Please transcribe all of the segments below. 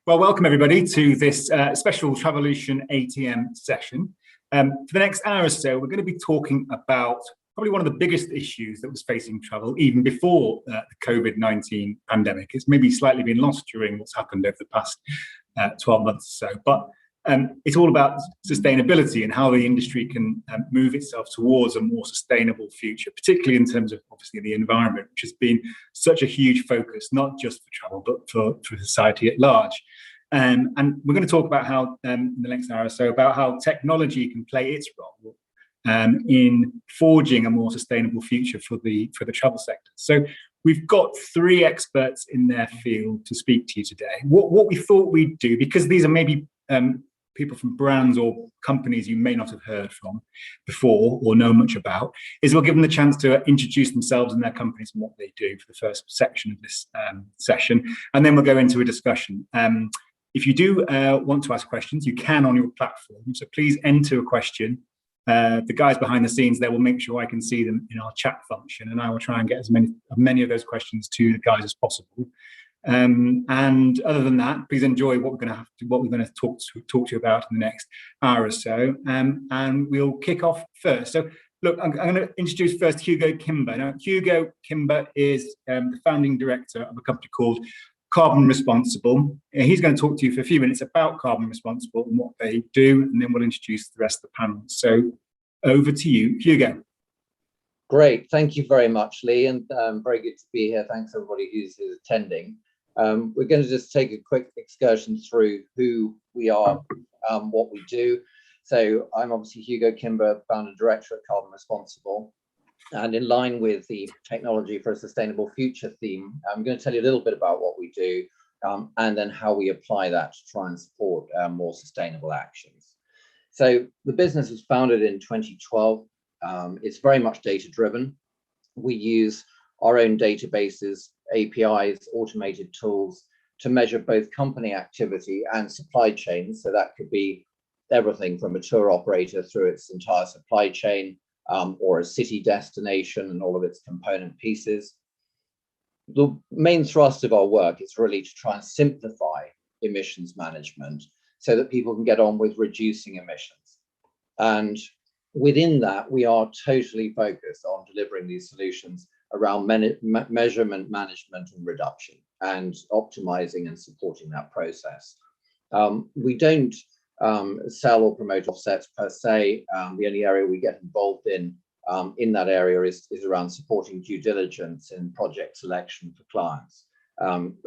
Well, welcome everybody to this special Travolution ATM session. For the next hour or so, we're going to be talking about probably one of the biggest issues that was facing travel even before the COVID-19 pandemic. It's maybe slightly been lost during what's happened over the past 12 months or so, but it's all about sustainability and how the industry can move itself towards a more sustainable future, particularly in terms of obviously the environment, which has been such a huge focus, not just for travel, but for society at large. And we're going to talk about how, in the next hour or so, about how technology can play its role in forging a more sustainable future for the travel sector. So we've got three experts in their field to speak to you today. What we thought we'd do, because these are maybe people from brands or companies you may not have heard from before or know much about, is we'll give them the chance to introduce themselves and their companies and what they do for the first section of this session, and then we'll go into a discussion. If you do want to ask questions, you can on your platform, so please enter a question. The guys behind the scenes there will make sure I can see them in our chat function, and I will try and get as many of those questions to the guys as possible. And other than that, please enjoy what we're going to talk to you about in the next hour or so, and we'll kick off first. So look, I'm going to introduce first Hugo Kimber. Now, Hugo Kimber is the founding director of a company called Carbon Responsible. He's going to talk to you for a few minutes about Carbon Responsible and what they do, and then we'll introduce the rest of the panel. So over to you, Hugo. Great, thank you very much, Lee, and very good to be here. Thanks everybody who's attending. We're going to just take a quick excursion through who we are, what we do. So I'm obviously Hugo Kimber, founder director at Carbon Responsible. And in line with the Technology for a Sustainable Future theme, I'm going to tell you a little bit about what we do and then how we apply that to try and support more sustainable actions. So the business was founded in 2012. It's very much data driven. We use our own databases, APIs, automated tools to measure both company activity and supply chain. So that could be everything from a tour operator through its entire supply chain, or a city destination and all of its component pieces. The main thrust of our work is really to try and simplify emissions management so that people can get on with reducing emissions. And within that, we are totally focused on delivering these solutions around measurement, management, and reduction, and optimizing and supporting that process. We don't sell or promote offsets per se. The only area we get involved in that area is around supporting due diligence in project selection for clients.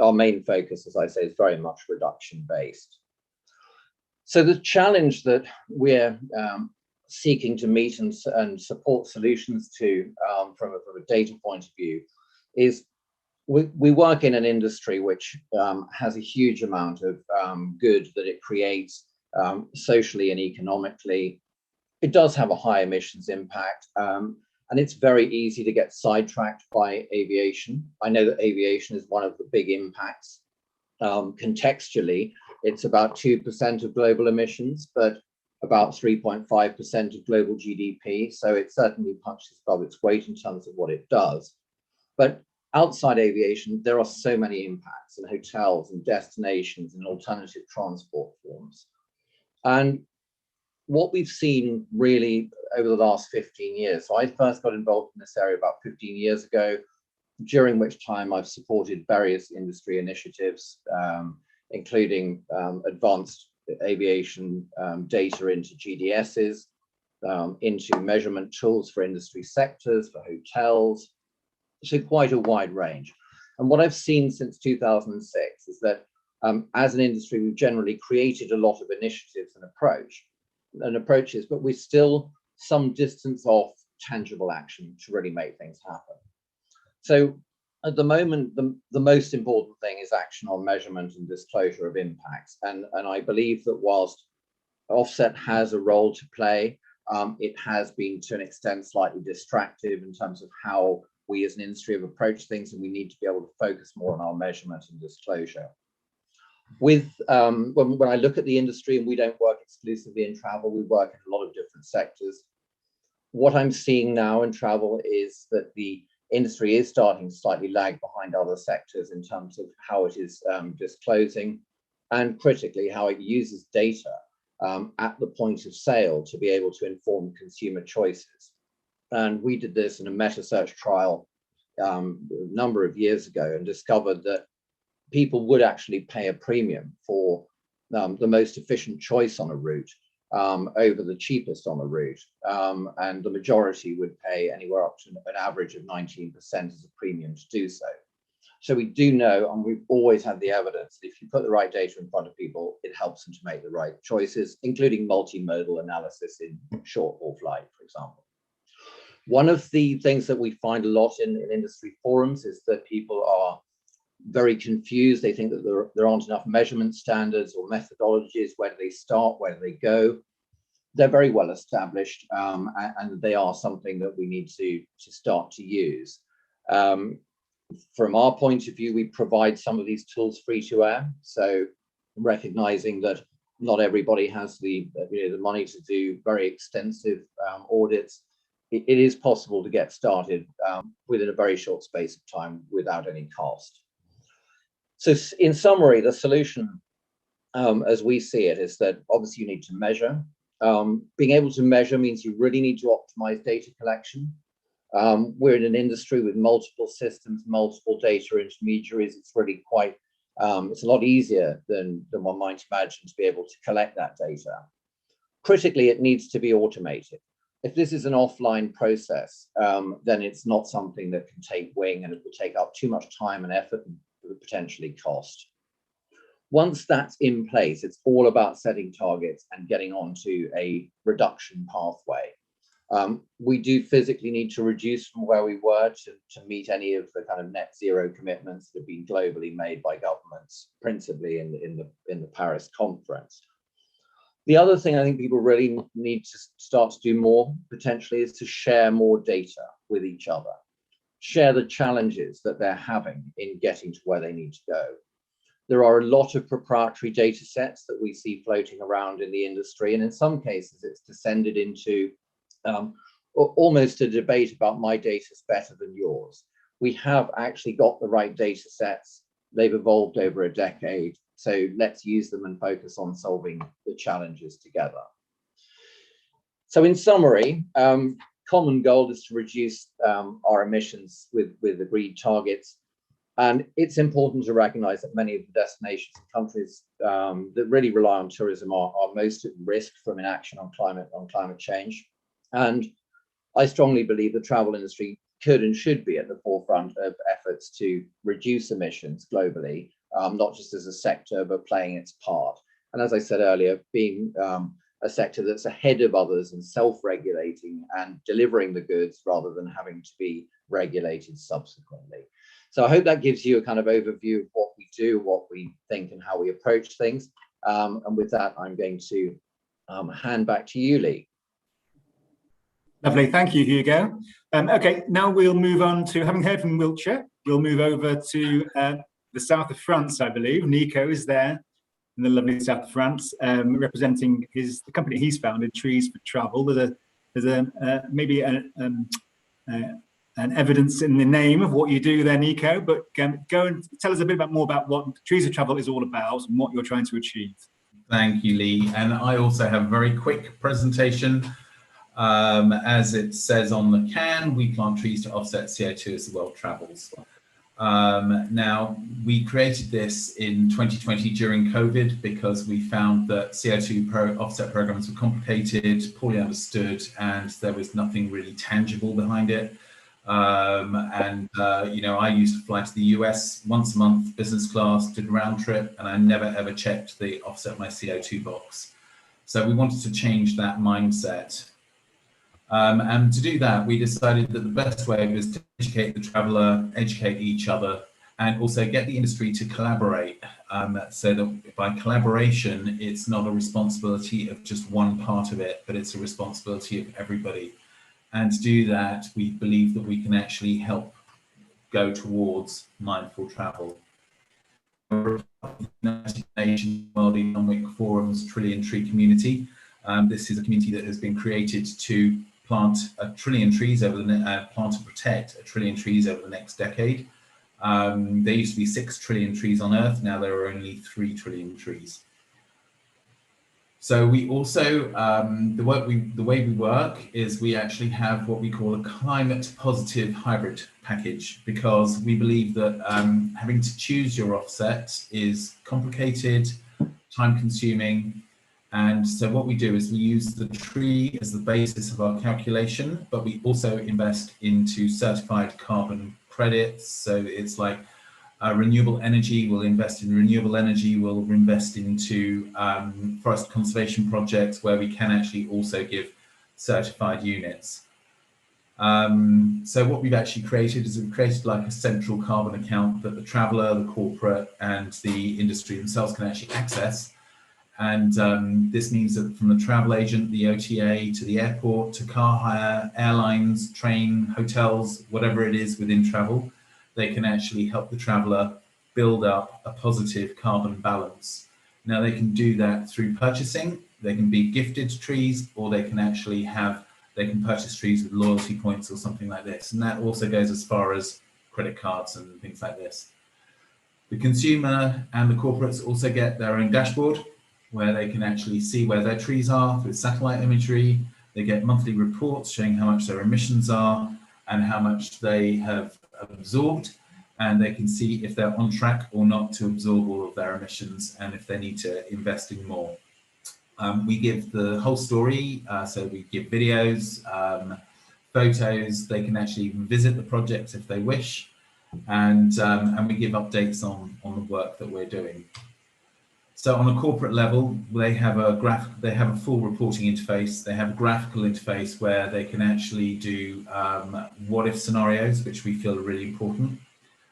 Our main focus, as I say, is very much reduction based. So the challenge that we're seeking to meet and support solutions to from a data point of view is we work in an industry which has a huge amount of good that it creates socially and economically. It does have a high emissions impact, and it's very easy to get sidetracked by aviation. I know that aviation is one of the big impacts. Contextually, it's about 2% of global emissions, but about 3.5% of global GDP. So it certainly punches above its weight in terms of what it does. But outside aviation, there are so many impacts in hotels and destinations and alternative transport forms. And what we've seen really over the last 15 years, so I first got involved in this area about 15 years ago, during which time I've supported various industry initiatives, including advanced aviation data into GDSs, into measurement tools for industry sectors, for hotels, so quite a wide range. And what I've seen since 2006 is that as an industry, we've generally created a lot of initiatives and approaches, but we're still some distance off tangible action to really make things happen. So at the moment, the most important thing is action on measurement and disclosure of impacts. And I believe that whilst offset has a role to play, it has been to an extent slightly distractive in terms of how we as an industry have approached things, and we need to be able to focus more on our measurement and disclosure. With when I look at the industry, and we don't work exclusively in travel, we work in a lot of different sectors. What I'm seeing now in travel is that the industry is starting to slightly lag behind other sectors in terms of how it is disclosing. and critically, how it uses data at the point of sale to be able to inform consumer choices. And we did this in a meta-search trial a number of years ago and discovered that people would actually pay a premium for the most efficient choice on a route over the cheapest on a route. And the majority would pay anywhere up to an average of 19% as a premium to do so. So we do know, and we've always had the evidence, that if you put the right data in front of people, it helps them to make the right choices, including multimodal analysis in short-haul flight, for example. One of the things that we find a lot in industry forums is that people are very confused. They think that there aren't enough measurement standards or methodologies. Where do they start? Where do they go? They're very well established, and they are something that we need to start to use. From our point of view, we provide some of these tools free to air. So recognizing that not everybody has the money to do very extensive audits, it is possible to get started within a very short space of time without any cost. So in summary, the solution, as we see it, is that obviously you need to measure. Being able to measure means you really need to optimize data collection. We're in an industry with multiple systems, multiple data intermediaries. It's really quite, it's a lot easier than one might imagine to be able to collect that data. Critically, it needs to be automated. If this is an offline process, then it's not something that can take wing, and it will take up too much time and effort and potentially cost. Once that's in place, it's all about setting targets and getting onto a reduction pathway. We do physically need to reduce from where we were to meet any of the kind of net zero commitments that have been globally made by governments, principally in the Paris conference. The other thing I think people really need to start to do more potentially is to share more data with each other, share the challenges that they're having in getting to where they need to go. There are a lot of proprietary data sets that we see floating around in the industry, and in some cases it's descended into almost a debate about my data is better than yours. We have actually got the right data sets. They've evolved over a decade. So let's use them and focus on solving the challenges together. So in summary, common goal is to reduce our emissions with agreed targets. And it's important to recognize that many of the destinations and countries that really rely on tourism are most at risk from inaction on climate change. And I strongly believe the travel industry could and should be at the forefront of efforts to reduce emissions globally, not just as a sector, but playing its part. And as I said earlier, being a sector that's ahead of others and self-regulating and delivering the goods rather than having to be regulated subsequently. So I hope that gives you a kind of overview of what we do, what we think, and how we approach things. And with that, I'm going to hand back to you, Lee. Lovely, thank you, Hugo. Okay, now we'll move on to, having heard from Wiltshire, we'll move over to the south of France, I believe. Nico is there in the lovely south of France, representing the company he's founded, Trees for Travel. There's maybe an evidence in the name of what you do there, Nico, but go and tell us a bit more about what Trees for Travel is all about and what you're trying to achieve. Thank you, Lee. And I also have a very quick presentation. As it says on the can, we plant trees to offset CO2 as the world travels. Now, we created this in 2020 during COVID because we found that CO2 offset programs were complicated, poorly understood, and there was nothing really tangible behind it. I used to fly to the US once a month, business class, did a round trip, and I never ever checked the offset my CO2 box. So we wanted to change that mindset. And to do that, we decided that the best way was to educate the traveller, educate each other, and also get the industry to collaborate. So that by collaboration, it's not a responsibility of just one part of it, but it's a responsibility of everybody. And to do that, we believe that we can actually help go towards mindful travel. United Nations World Economic Forum's Trillion Tree Community. This is a community that has been created to plant 1 trillion trees over plant and protect 1 trillion trees over the next decade. There used to be 6 trillion trees on Earth. Now there are only 3 trillion trees. So we also, the way we work is we actually have what we call a climate positive hybrid package, because we believe that having to choose your offset is complicated, time consuming. And so what we do is we use the tree as the basis of our calculation, but we also invest into certified carbon credits. So it's like renewable energy, we'll invest in renewable energy, we'll invest into forest conservation projects where we can actually also give certified units. So what we've actually created is we've created like a central carbon account that the traveller, the corporate and the industry themselves can actually access. And this means that from the travel agent, the OTA, to the airport, to car hire, airlines, train, hotels, whatever it is within travel, they can actually help the traveller build up a positive carbon balance. Now they can do that through purchasing. They can be gifted trees, or they can actually they can purchase trees with loyalty points or something like this. And that also goes as far as credit cards and things like this. The consumer and the corporates also get their own dashboard where they can actually see where their trees are through satellite imagery. They get monthly reports showing how much their emissions are and how much they have absorbed, and they can see if they're on track or not to absorb all of their emissions and if they need to invest in more. We give the whole story, so we give videos, photos. They can actually even visit the projects if they wish, and we give updates on the work that we're doing. So on a corporate level, they have a full reporting interface. They have a graphical interface where they can actually do what if scenarios, which we feel are really important.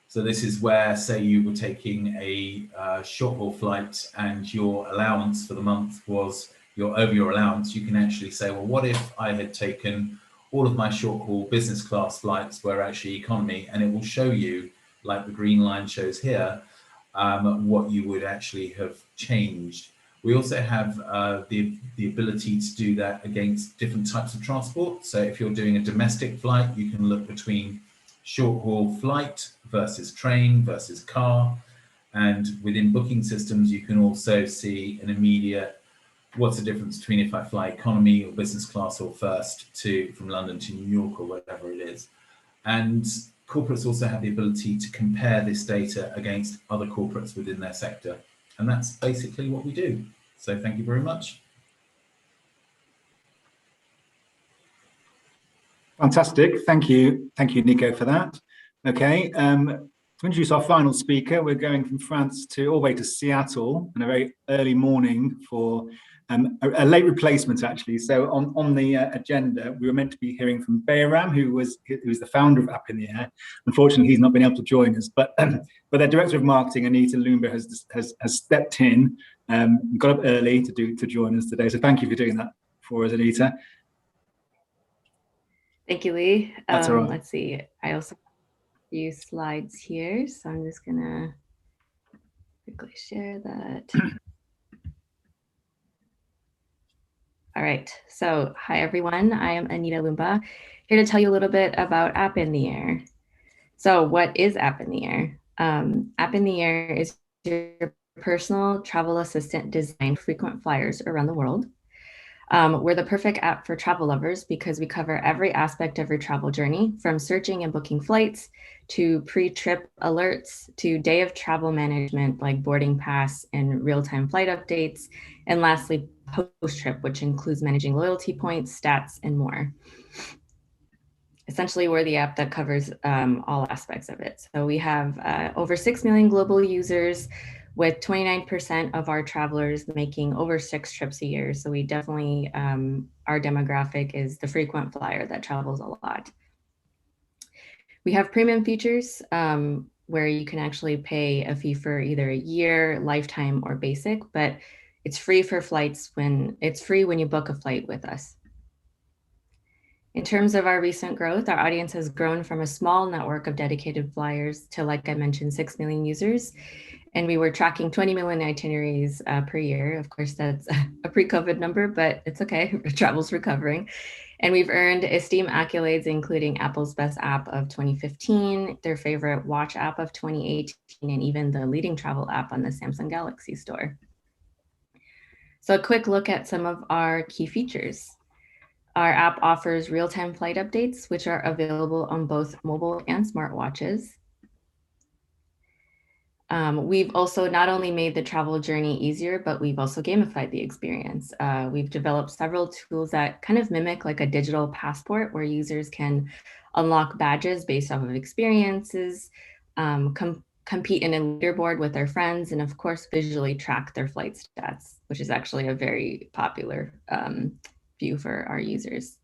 So this is where, say you were taking a short haul flight and your allowance for the month was over your allowance. You can actually say, well, what if I had taken all of my short haul business class flights were actually economy, and it will show you, like the green line shows here, what you would actually have changed. We also have the ability to do that against different types of transport. So if you're doing a domestic flight, you can look between short haul flight versus train versus car. And within booking systems, you can also see an immediate, what's the difference between if I fly economy or business class or first from London to New York or whatever it is. And corporates also have the ability to compare this data against other corporates within their sector. And that's basically what we do. So thank you very much. Fantastic. Thank you, Nico, for that. Okay, to introduce our final speaker, we're going from France all the way to Seattle in a very early morning for a late replacement, actually. So on the agenda, we were meant to be hearing from Bayram, who's the founder of App in the Air. Unfortunately, he's not been able to join us, but their director of marketing, Anita Lumba, has stepped in, got up early to join us today. So thank you for doing that for us, Anita. Thank you, Lee. That's all right. Let's see. I also have a few slides here, so I'm just gonna quickly share that. All right, so hi everyone, I am Anita Lumba, here to tell you a little bit about App in the Air. So what is App in the Air? App in the Air is your personal travel assistant designed frequent flyers around the world. We're the perfect app for travel lovers because we cover every aspect of your travel journey, from searching and booking flights to pre-trip alerts to day of travel management like boarding pass and real-time flight updates, and lastly, post-trip, which includes managing loyalty points, stats, and more. Essentially, we're the app that covers all aspects of it. So we have over 6 million global users, with 29% of our travelers making over 6 trips a year. So we definitely, our demographic is the frequent flyer that travels a lot. We have premium features where you can actually pay a fee for either a year, lifetime, or basic, but it's free for flights when you book a flight with us. In terms of our recent growth, our audience has grown from a small network of dedicated flyers to, like I mentioned, 6 million users. And we were tracking 20 million itineraries per year. Of course, that's a pre-COVID number, but it's okay. Travel's recovering. And we've earned esteemed accolades, including Apple's Best App of 2015, their favorite watch app of 2018, and even the leading travel app on the Samsung Galaxy Store. So a quick look at some of our key features. Our app offers real-time flight updates, which are available on both mobile and smartwatches. We've also not only made the travel journey easier, but we've also gamified the experience. We've developed several tools that kind of mimic like a digital passport where users can unlock badges based off of experiences, compete in a leaderboard with their friends, and of course, visually track their flight stats, which is actually a very popular view for our users.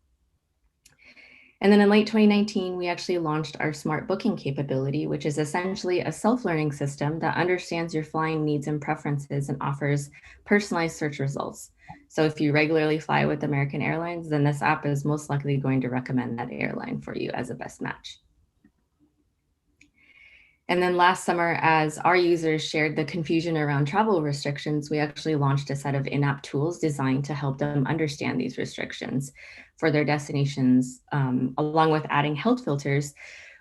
And then in late 2019, we actually launched our smart booking capability, which is essentially a self-learning system that understands your flying needs and preferences and offers personalized search results. So if you regularly fly with American Airlines, then this app is most likely going to recommend that airline for you as a best match. And then last summer, as our users shared the confusion around travel restrictions, we actually launched a set of in-app tools designed to help them understand these restrictions for their destinations, along with adding health filters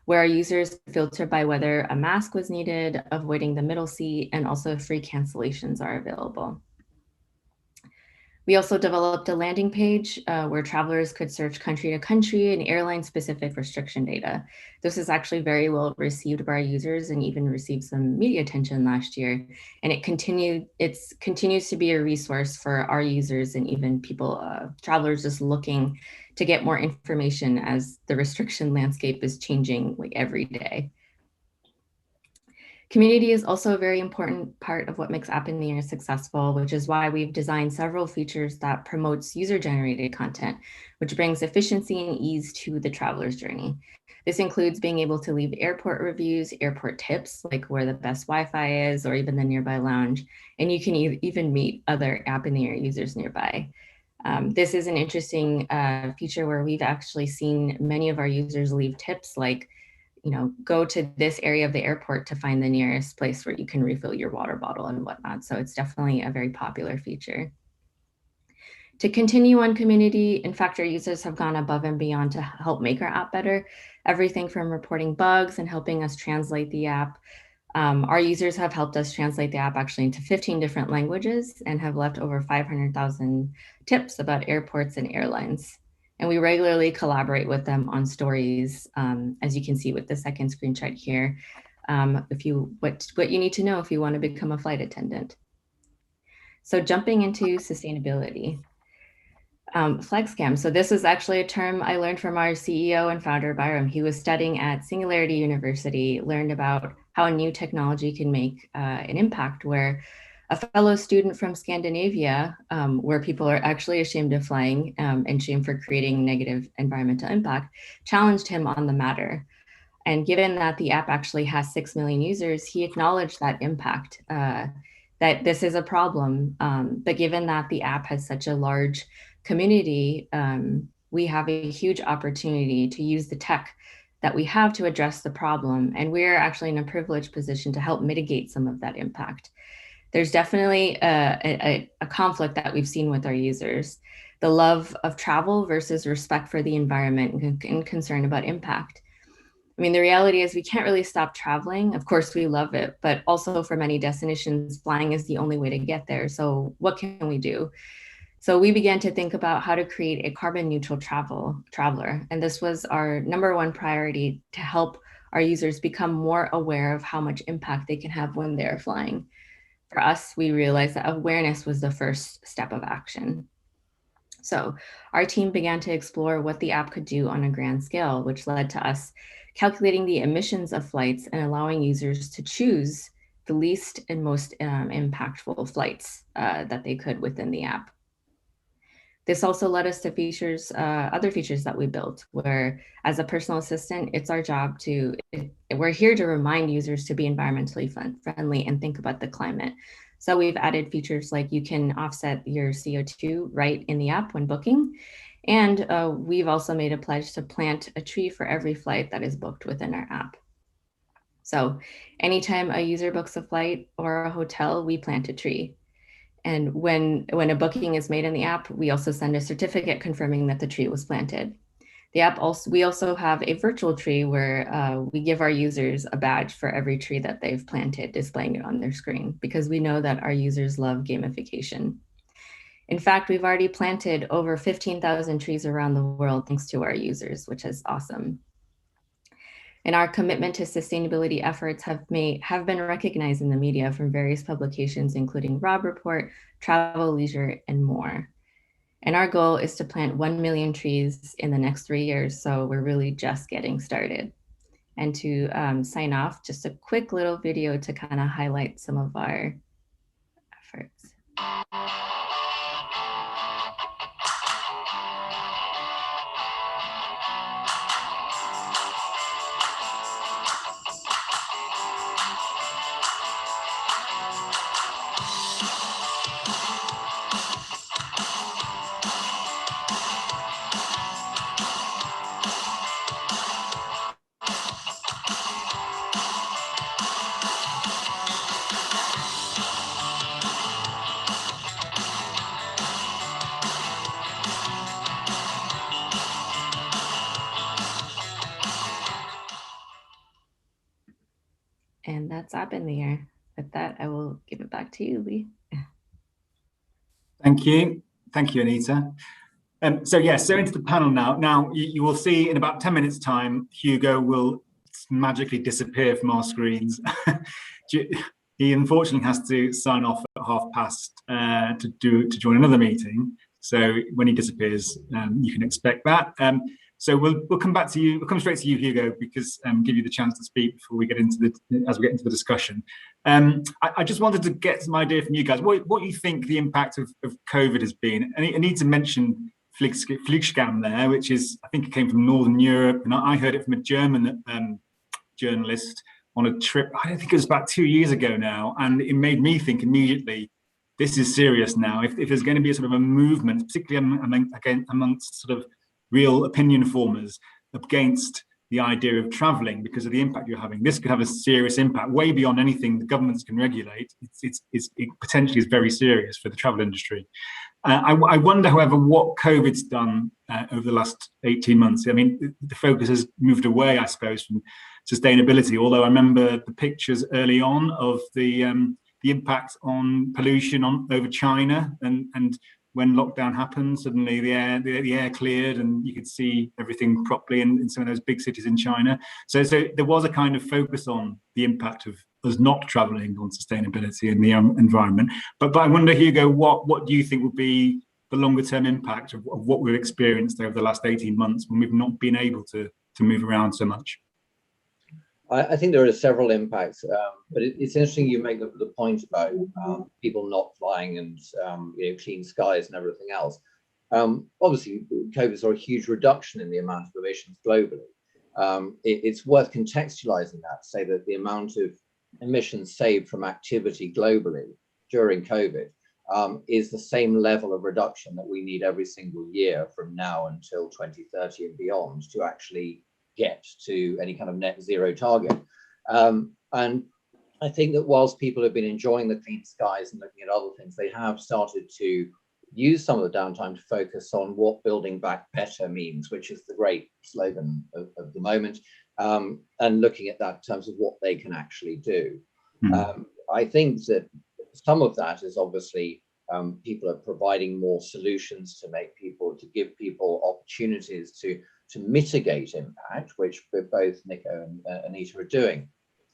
where our users filter by whether a mask was needed, avoiding the middle seat, and also free cancellations are available. We also developed a landing page where travelers could search country to country and airline-specific restriction data. This is actually very well received by our users and even received some media attention last year. And it continues to be a resource for our users and even people, travelers just looking to get more information as the restriction landscape is changing like every day. Community is also a very important part of what makes App in the Air successful, which is why we've designed several features that promotes user-generated content, which brings efficiency and ease to the traveler's journey. This includes being able to leave airport reviews, airport tips, like where the best Wi-Fi is, or even the nearby lounge. And you can even meet other App in the Air users nearby. This is an interesting feature where we've actually seen many of our users leave tips like, go to this area of the airport to find the nearest place where you can refill your water bottle and whatnot. So it's definitely a very popular feature. To continue on community, in fact, our users have gone above and beyond to help make our app better. Everything from reporting bugs and helping us translate the app. Our users have helped us translate the app actually into 15 different languages and have left over 500,000 tips about airports and airlines. And we regularly collaborate with them on stories, as you can see with the second screenshot here, what you need to know if you want to become a flight attendant. So jumping into sustainability. FlexCam. So this is actually a term I learned from our CEO and founder, Byram. He was studying at Singularity University, learned about how a new technology can make an impact, where a fellow student from Scandinavia, where people are actually ashamed of flying and shamed for creating negative environmental impact, challenged him on the matter. And given that the app actually has 6 million users, he acknowledged that impact, that this is a problem. But given that the app has such a large community, we have a huge opportunity to use the tech that we have to address the problem. And we're actually in a privileged position to help mitigate some of that impact. There's definitely a conflict that we've seen with our users, the love of travel versus respect for the environment and concern about impact. I mean, the reality is we can't really stop traveling. Of course, we love it, but also for many destinations, flying is the only way to get there. So what can we do? So we began to think about how to create a carbon neutral traveler. And this was our #1 priority, to help our users become more aware of how much impact they can have when they're flying. For us, we realized that awareness was the first step of action. So our team began to explore what the app could do on a grand scale, which led to us calculating the emissions of flights and allowing users to choose the least and most impactful flights that they could within the app. This also led us to other features that we built, where as a personal assistant, it's our job we're here to remind users to be environmentally friendly and think about the climate. So we've added features like you can offset your CO2 right in the app when booking. And we've also made a pledge to plant a tree for every flight that is booked within our app. So anytime a user books a flight or a hotel, we plant a tree. And when a booking is made in the app, we also send a certificate confirming that the tree was planted. We also have a virtual tree where we give our users a badge for every tree that they've planted, displaying it on their screen, because we know that our users love gamification. In fact, we've already planted over 15,000 trees around the world thanks to our users, which is awesome. And our commitment to sustainability efforts have been recognized in the media from various publications, including Robb Report, Travel, Leisure, and more. And our goal is to plant 1 million trees in the next 3 years. So we're really just getting started. And to sign off, just a quick little video to kind of highlight some of our efforts. And that's App in the Air. With that, I will give it back to you, Lee. Thank you. Thank you, Anita. So into the panel now. Now, you will see in about 10 minutes' time, Hugo will magically disappear from our screens. He unfortunately has to sign off at past to join another meeting. So when he disappears, you can expect that. So we'll come back to you. We'll come straight to you, Hugo, because give you the chance to speak before we get into the discussion. I just wanted to get some idea from you guys what you think the impact of COVID has been. And I need to mention Flugscham there, which is, I think it came from Northern Europe, and I heard it from a German journalist on a trip. I don't think it was about 2 years ago now, and it made me think immediately, this is serious now. If there's going to be a sort of a movement, particularly amongst sort of real opinion formers against the idea of traveling because of the impact you're having, this could have a serious impact way beyond anything the governments can regulate. It potentially is very serious for the travel industry. I wonder, however, what COVID's done over the last 18 months. I mean, the focus has moved away, I suppose, from sustainability, although I remember the pictures early on of the impact on pollution over China, and when lockdown happened, suddenly the air cleared and you could see everything properly in some of those big cities in China. So there was a kind of focus on the impact of us not traveling on sustainability in the environment. But I wonder, Hugo, what do you think would be the longer term impact of what we've experienced over the last 18 months when we've not been able to move around so much? I think there are several impacts, but it's interesting you make the point about people not flying and clean skies and everything else. Obviously, COVID saw a huge reduction in the amount of emissions globally. It's worth contextualizing that to say that the amount of emissions saved from activity globally during COVID is the same level of reduction that we need every single year from now until 2030 and beyond to actually get to any kind of net zero target. And I think that whilst people have been enjoying the clean skies and looking at other things, they have started to use some of the downtime to focus on what building back better means, which is the great slogan of the moment, and looking at that in terms of what they can actually do. I think that some of that is obviously people are providing more solutions to give people opportunities to mitigate impact, which both Nico and Anita are doing.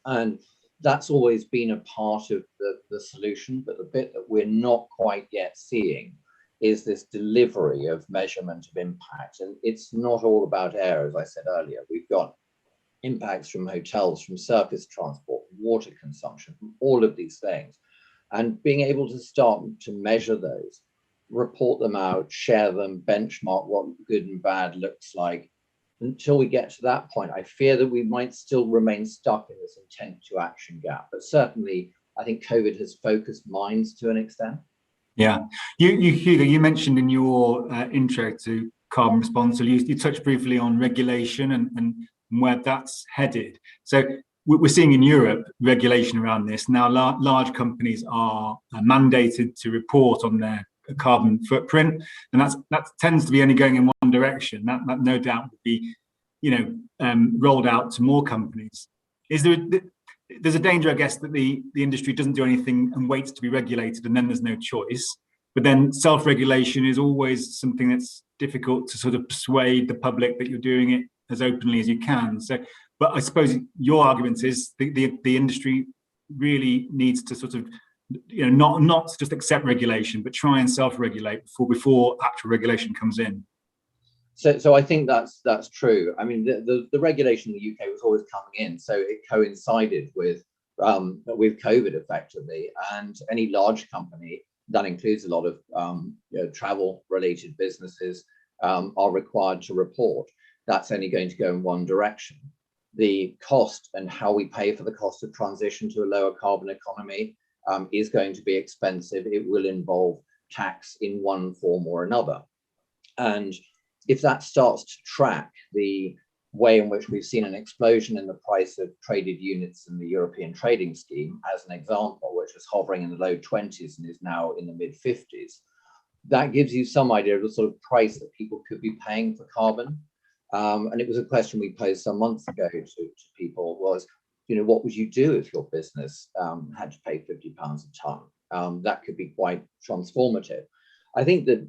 And that's always been a part of the solution, but the bit that we're not quite yet seeing is this delivery of measurement of impact. And it's not all about air, as I said earlier. We've got impacts from hotels, from surface transport, water consumption, from all of these things. And being able to start to measure those, report them out, share them, benchmark what good and bad looks like. Until we get to that point, I fear that we might still remain stuck in this intent to action gap. But certainly, I think COVID has focused minds to an extent. Yeah, Hugo, you mentioned in your intro to carbon responsible, you touched briefly on regulation and where that's headed. So we're seeing in Europe regulation around this. Now, large companies are mandated to report on their carbon footprint, and that tends to be only going in one direction. That no doubt would be, rolled out to more companies. There's a danger, I guess, that the industry doesn't do anything and waits to be regulated, and then there's no choice. But then self-regulation is always something that's difficult to sort of persuade the public that you're doing it as openly as you can. So, but I suppose your argument is the industry really needs to sort of, not just accept regulation, but try and self-regulate before actual regulation comes in. So I think that's true. I mean, the regulation in the UK was always coming in, so it coincided with COVID effectively, and any large company that includes a lot of travel-related businesses are required to report. That's only going to go in one direction. The cost and how we pay for the cost of transition to a lower carbon economy is going to be expensive. It will involve tax in one form or another. And if that starts to track the way in which we've seen an explosion in the price of traded units in the European trading scheme, as an example, which was hovering in the low 20s and is now in the mid 50s, that gives you some idea of the sort of price that people could be paying for carbon. And it was a question we posed some months ago to people was, what would you do if your business had to pay £50 a tonne? That could be quite transformative. I think that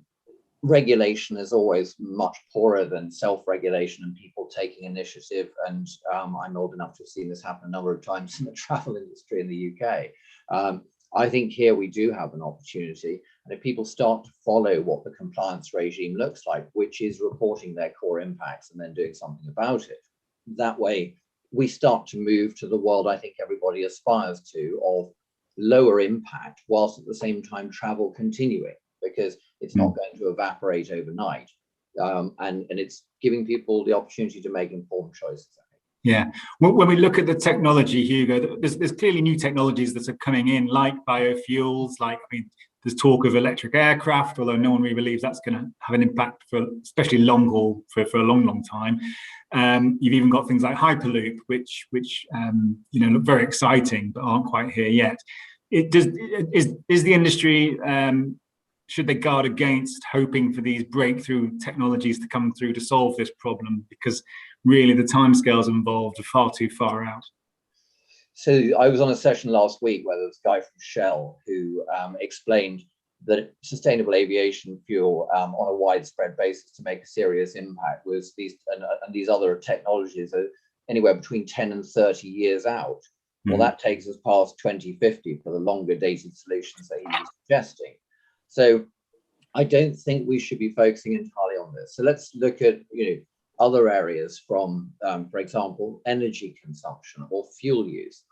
regulation is always much poorer than self-regulation and people taking initiative. And I'm old enough to have seen this happen a number of times in the travel industry in the UK. I think here we do have an opportunity. And if people start to follow what the compliance regime looks like, which is reporting their core impacts and then doing something about it, that way we start to move to the world I think everybody aspires to, of lower impact, whilst at the same time travel continuing, because it's not going to evaporate overnight. And it's giving people the opportunity to make informed choices. Yeah, when we look at the technology, Hugo, there's clearly new technologies that are coming in, like biofuels, there's talk of electric aircraft, although no one really believes that's going to have an impact for, especially long haul, for a long time. You've even got things like Hyperloop, which look very exciting, but aren't quite here yet. Is the industry, should they guard against hoping for these breakthrough technologies to come through to solve this problem? Because really the timescales involved are far too far out. So I was on a session last week where there was a guy from Shell who explained that sustainable aviation fuel on a widespread basis to make a serious impact was these other technologies are anywhere between 10 and 30 years out. Well, that takes us past 2050 for the longer dated solutions that he was suggesting. So I don't think we should be focusing entirely on this. So let's look at other areas from, for example, energy consumption or fuel use.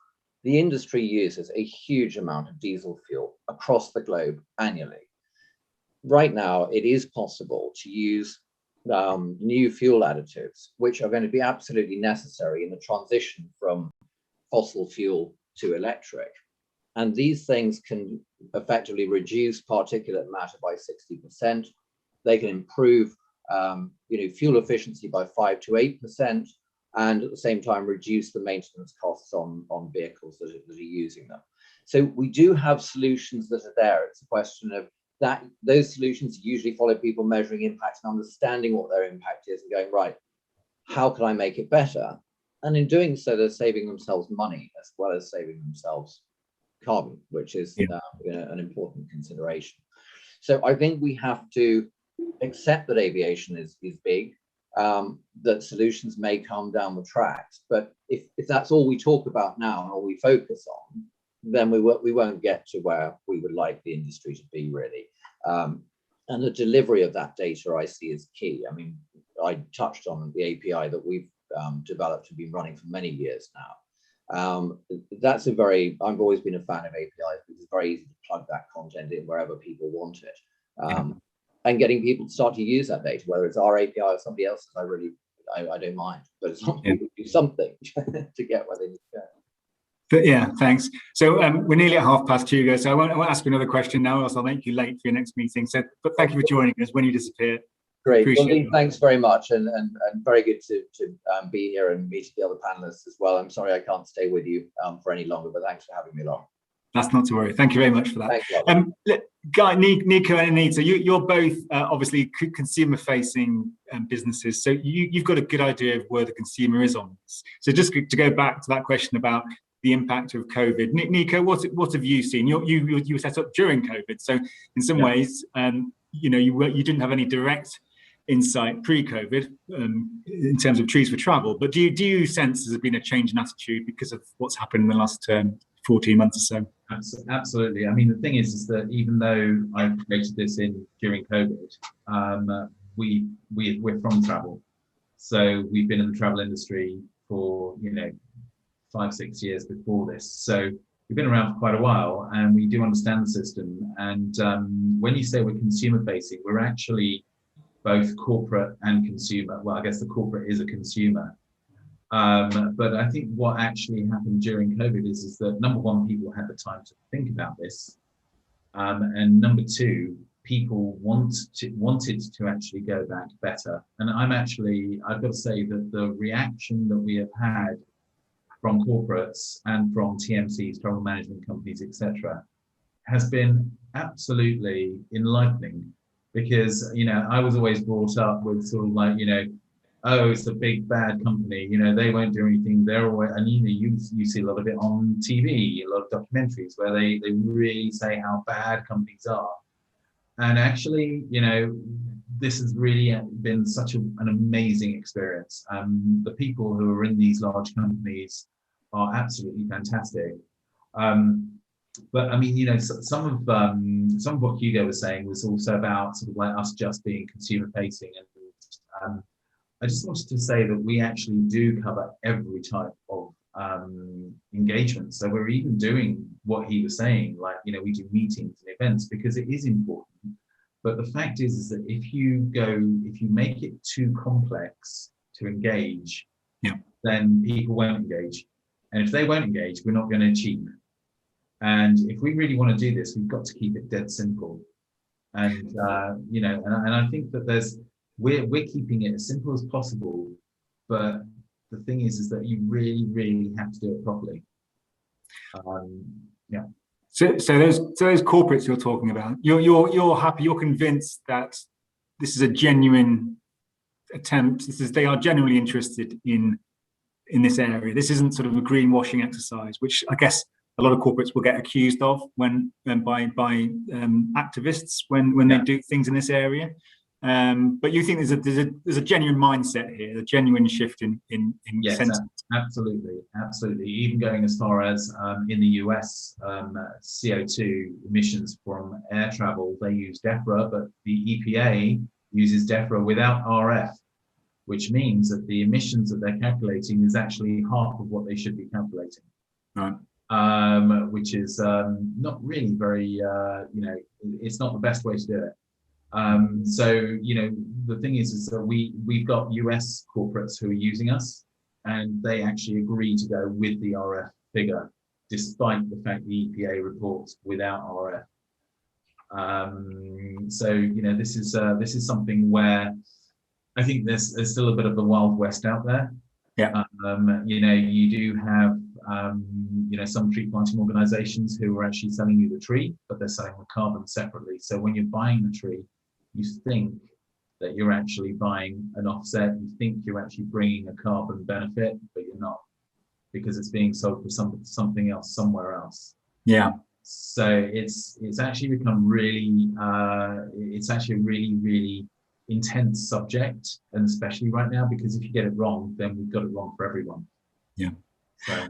The industry uses a huge amount of diesel fuel across the globe annually. Right now, it is possible to use new fuel additives, which are going to be absolutely necessary in the transition from fossil fuel to electric. And these things can effectively reduce particulate matter by 60%. They can improve fuel efficiency by 5 to 8%, and at the same time reduce the maintenance costs on vehicles that are using them. So we do have solutions that are there. It's a question of that. Those solutions usually follow people measuring impact and understanding what their impact is and going, right, how can I make it better? And in doing so, they're saving themselves money as well as saving themselves carbon, which is an important consideration. So I think we have to accept that aviation is big, that solutions may come down the tracks. But if that's all we talk about now and all we focus on, then we won't get to where we would like the industry to be, really. And the delivery of that data I see is key. I mean, I touched on the API that we've developed and been running for many years now. I've always been a fan of APIs because it's very easy to plug that content in wherever people want it. And getting people to start to use that data, whether it's our API or somebody else's, I don't mind. But as long as people do something to get where they need to go. But yeah, thanks. So we're nearly at 2:30, Hugo. So I won't ask you another question now, else I'll make you late for your next meeting. So, but thank you for joining us when you disappear. Great. Well, Appreciate Lee, thanks very much, and very good to be here and meet the other panelists as well. I'm sorry I can't stay with you for any longer, but thanks for having me along. That's not to worry. Thank you very much for that. Thanks a lot. Guy, Nico and Anita, you're both obviously consumer-facing businesses, so you've got a good idea of where the consumer is on this. So just to go back to that question about the impact of COVID, Nico, what have you seen? You were set up during COVID, so in some ways, you didn't have any direct insight pre-COVID in terms of trees for travel. But do you sense there's been a change in attitude because of what's happened in the last 14 months or so? Absolutely. I mean, the thing is that even though I created this during COVID, we're from travel, so we've been in the travel industry for 5-6 years before this. So we've been around for quite a while, and we do understand the system. And when you say we're consumer facing, we're actually both corporate and consumer. Well, I guess the corporate is a consumer. But I think what actually happened during COVID is that number one, people had the time to think about this. And number two, people wanted to actually go back better. And I've got to say that the reaction that we have had from corporates and from TMCs, travel management companies, etc., has been absolutely enlightening. Because, I was always brought up with sort of like, oh, it's a big bad company, they won't do anything. They're always, and you see a lot of it on TV, a lot of documentaries where they really say how bad companies are. And actually, this has really been such an amazing experience. The people who are in these large companies are absolutely fantastic. But I mean, some of what Hugo was saying was also about sort of like us just being consumer facing, and I just wanted to say that we actually do cover every type of engagement. So we're even doing what he was saying, like, we do meetings and events because it is important. But the fact is that if you make it too complex to engage, then people won't engage. And if they won't engage, we're not going to achieve. And if we really want to do this, we've got to keep it dead simple. And and I think that we're keeping it as simple as possible, but the thing is that you really, really have to do it properly. So those corporates you're talking about, you're happy, you're convinced that this is a genuine attempt. They are genuinely interested in this area. This isn't sort of a greenwashing exercise, which I guess a lot of corporates will get accused of by activists when they do things in this area. But you think there's a genuine mindset here, a genuine shift in sentiment. Absolutely. Even going as far as in the US, CO2 emissions from air travel, they use DEFRA, but the EPA uses DEFRA without RF, which means that the emissions that they're calculating is actually half of what they should be calculating. Right. Which is not really very, it's not the best way to do it. So, the thing is that we've got US corporates who are using us, and they actually agree to go with the RF figure, despite the fact the EPA reports without RF. So, this is something where I think there's still a bit of the Wild West out there. Yeah. You do have, some tree planting organizations who are actually selling you the tree, but they're selling the carbon separately. So when you're buying the tree, you think that you're actually buying an offset. You think you're actually bringing a carbon benefit, but you're not, because it's being sold for something else somewhere else. Yeah. So it's actually become really, it's actually a really, really intense subject, and especially right now, because if you get it wrong, then we've got it wrong for everyone. Yeah. So.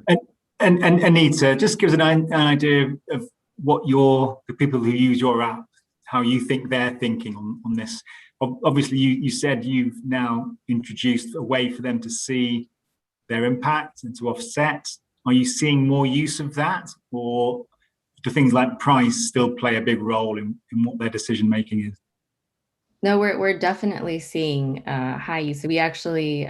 And Anita, just give us an idea of what the people who use your app, how you think they're thinking on this. Obviously, you said you've now introduced a way for them to see their impact and to offset. Are you seeing more use of that, or do things like price still play a big role in what their decision making is? No, we're definitely seeing high use. We actually,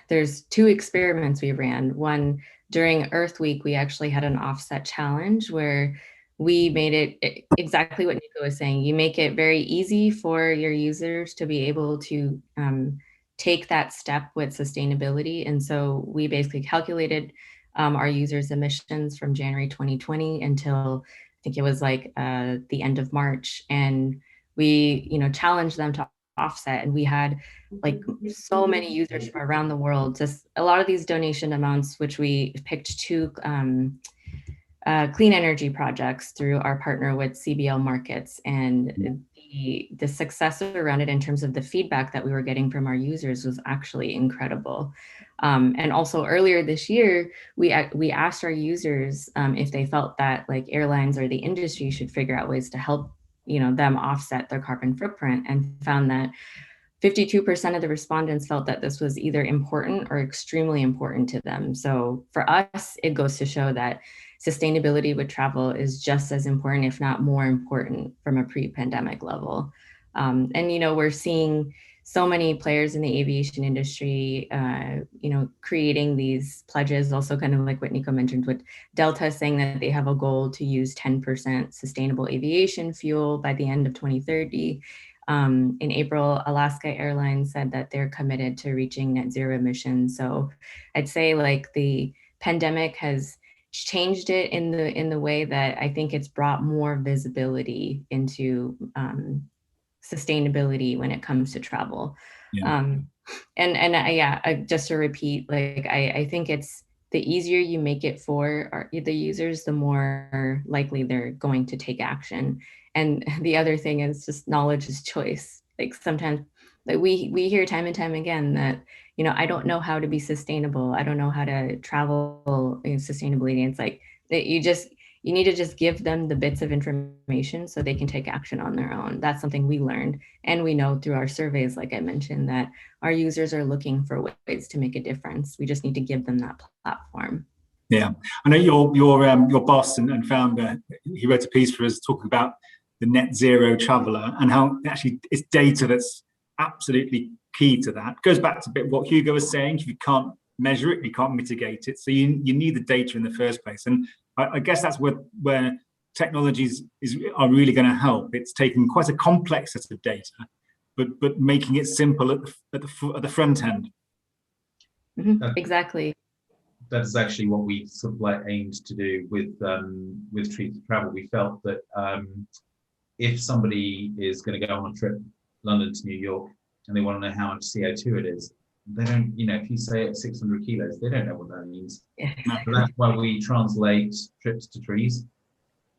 there's 2 experiments we ran. One, during Earth Week, we actually had an offset challenge where we made it exactly what Nico was saying. You make it very easy for your users to be able to take that step with sustainability. And so we basically calculated our users' emissions from January 2020 until I think it was like the end of March. And we, challenged them to offset. And we had like so many users from around the world, just a lot of these donation amounts, which we picked two clean energy projects through our partner with CBL Markets, and the success around it in terms of the feedback that we were getting from our users was actually incredible. And also earlier this year, we asked our users if they felt that like airlines or the industry should figure out ways to help them offset their carbon footprint, and found that 52% of the respondents felt that this was either important or extremely important to them. So for us, it goes to show that sustainability with travel is just as important, if not more important, from a pre-pandemic level. And, we're seeing so many players in the aviation industry, creating these pledges, also kind of like what Nico mentioned with Delta saying that they have a goal to use 10% sustainable aviation fuel by the end of 2030. In April, Alaska Airlines said that they're committed to reaching net zero emissions. So I'd say like the pandemic has changed it in the way that I think it's brought more visibility into sustainability when it comes to travel. Yeah. Just to repeat, like I think it's the easier you make it for the users, the more likely they're going to take action. And the other thing is just knowledge is choice. Like sometimes like we hear time and time again that, I don't know how to be sustainable. I don't know how to travel sustainably. And it's like that you need to just give them the bits of information so they can take action on their own. That's something we learned. And we know through our surveys, like I mentioned, that our users are looking for ways to make a difference. We just need to give them that platform. Yeah, I know your boss and founder, he wrote a piece for us talking about the net zero traveler and how actually it's data that's absolutely key to that. It goes back to a bit what Hugo was saying. If you can't measure it, you can't mitigate it. So you need the data in the first place. And I guess that's where technologies are really going to help. It's taking quite a complex set of data, but making it simple at the front end. Mm-hmm. Exactly. That is actually what we sort of like aimed to do with Trees to Travel. We felt that if somebody is going to go on a trip, London to New York, and they want to know how much CO2 it is, they don't, if you say it's 600 kilos, they don't know what that means. Yeah. So that's why we translate trips to trees.